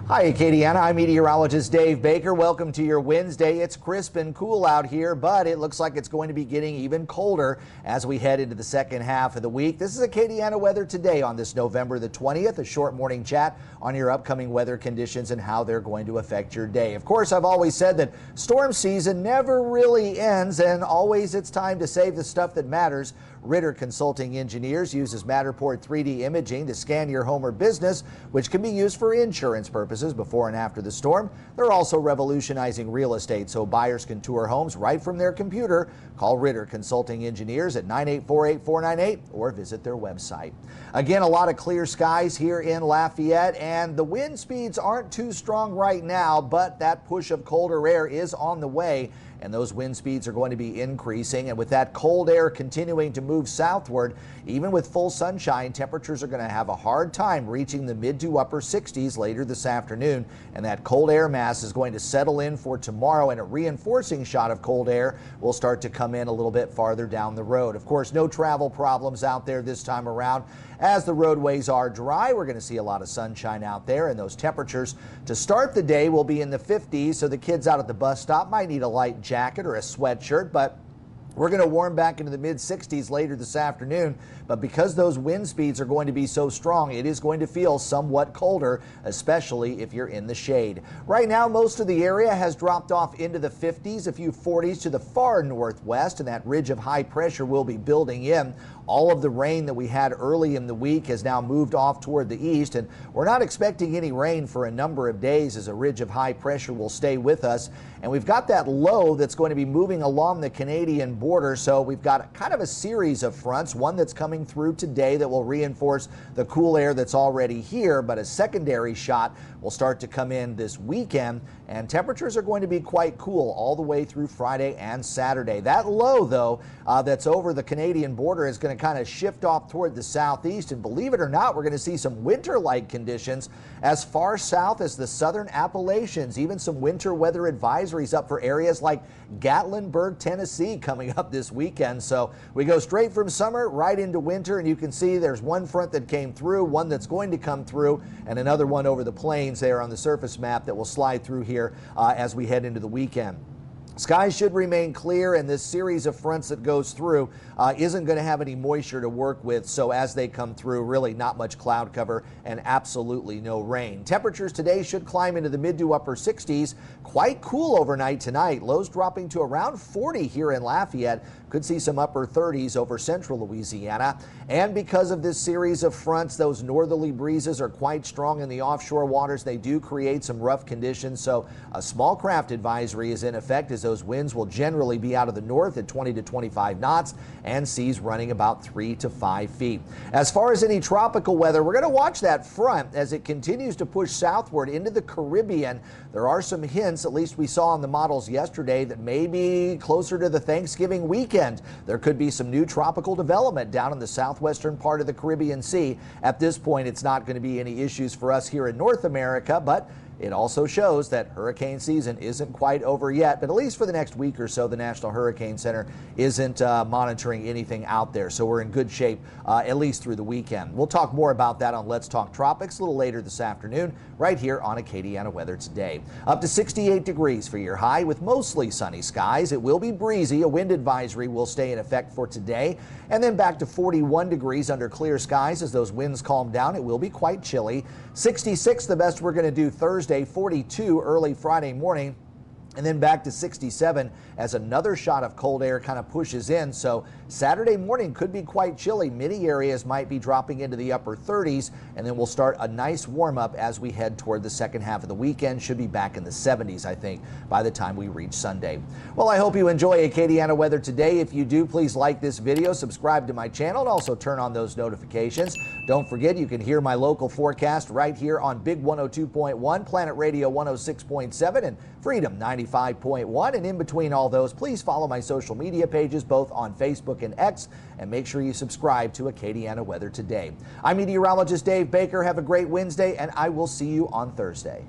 Hi, Acadiana. I'm meteorologist Dave Baker. Welcome to your Wednesday. It's crisp and cool out here, but it looks like it's going to be getting even colder as we head into the second half of the week. This is Acadiana weather today on this November the 20th, a short morning chat on your upcoming weather conditions and how they're going to affect your day. Of course, I've always said that storm season never really ends, and always it's time to save the stuff that matters. Ritter Consulting Engineers uses Matterport 3D imaging to scan your home or business, which can be used for insurance purposes before and after the storm. They're also revolutionizing real estate so buyers can tour homes right from their computer. Call Ritter Consulting Engineers at 984-8498 or visit their website. Again, a lot of clear skies here in Lafayette, and the wind speeds aren't too strong right now, but that push of colder air is on the way, and those wind speeds are going to be increasing. And with that cold air continuing to move southward, even with full sunshine, temperatures are going to have a hard time reaching the mid to upper 60s later this afternoon. And that cold air mass is going to settle in for tomorrow, and a reinforcing shot of cold air will start to come in a little bit farther down the road. Of course, no travel problems out there this time around. As the roadways are dry, we're going to see a lot of sunshine out there, and those temperatures to start the day will be in the 50s, so the kids out at the bus stop might need a light jacket or a sweatshirt, but we're going to warm back into the mid-60s later this afternoon. But because those wind speeds are going to be so strong, it is going to feel somewhat colder, especially if you're in the shade. Right now, most of the area has dropped off into the 50s, a few 40s to the far northwest, and that ridge of high pressure will be building in. All of the rain that we had early in the week has now moved off toward the east, and we're not expecting any rain for a number of days as a ridge of high pressure will stay with us. And we've got that low that's going to be moving along the Canadian border, so we've got kind of a series of fronts, one that's coming through today that will reinforce the cool air that's already here, but a secondary shot will start to come in this weekend, and temperatures are going to be quite cool all the way through Friday and Saturday. That low, though, that's over the Canadian border is going to kind of shift off toward the southeast, and believe it or not, we're going to see some winter-like conditions as far south as the southern Appalachians, even some winter weather advisories up for areas like Gatlinburg, Tennessee coming up this weekend. So we go straight from summer right into winter, and you can see there's one front that came through, one that's going to come through, and another one over the plains there on the surface map that will slide through here as we head into the weekend. Skies should remain clear, and this series of fronts that goes through isn't going to have any moisture to work with, so as they come through, really not much cloud cover and absolutely no rain. Temperatures today should climb into the mid to upper 60s. Quite cool overnight tonight. Lows dropping to around 40 here in Lafayette. Could see some upper 30s over central Louisiana. And because of this series of fronts, those northerly breezes are quite strong in the offshore waters. They do create some rough conditions, so a small craft advisory is in effect as those winds will generally be out of the north at 20 to 25 knots and seas running about 3 to 5 feet. As far as any tropical weather, we're going to watch that front as it continues to push southward into the Caribbean. There are some hints, at least we saw on the models yesterday, that maybe closer to the Thanksgiving weekend there could be some new tropical development down in the southwestern part of the Caribbean Sea. At this point, it's not going to be any issues for us here in North America, but it also shows that hurricane season isn't quite over yet, but at least for the next week or so, the National Hurricane Center isn't monitoring anything out there. So we're in good shape, at least through the weekend. We'll talk more about that on Let's Talk Tropics a little later this afternoon, right here on Acadiana Weather Today. Up to 68 degrees for your high with mostly sunny skies. It will be breezy. A wind advisory will stay in effect for today, and then back to 41 degrees under clear skies as those winds calm down. It will be quite chilly. 66 the best we're going to do Thursday, 42 early Friday morning, and then back to 67 as another shot of cold air kind of pushes in. So Saturday morning could be quite chilly. Many areas might be dropping into the upper 30s, and then we'll start a nice warm up as we head toward the second half of the weekend. Should be back in the 70s, I think, by the time we reach Sunday. Well, I hope you enjoy Acadiana weather today. If you do, please like this video, subscribe to my channel, and also turn on those notifications. Don't forget, you can hear my local forecast right here on Big 102.1, Planet Radio 106.7, and Freedom 95.1. And in between all those, please follow my social media pages, both on Facebook and X, and make sure you subscribe to Acadiana Weather Today. I'm meteorologist Dave Baker. Have a great Wednesday, and I will see you on Thursday.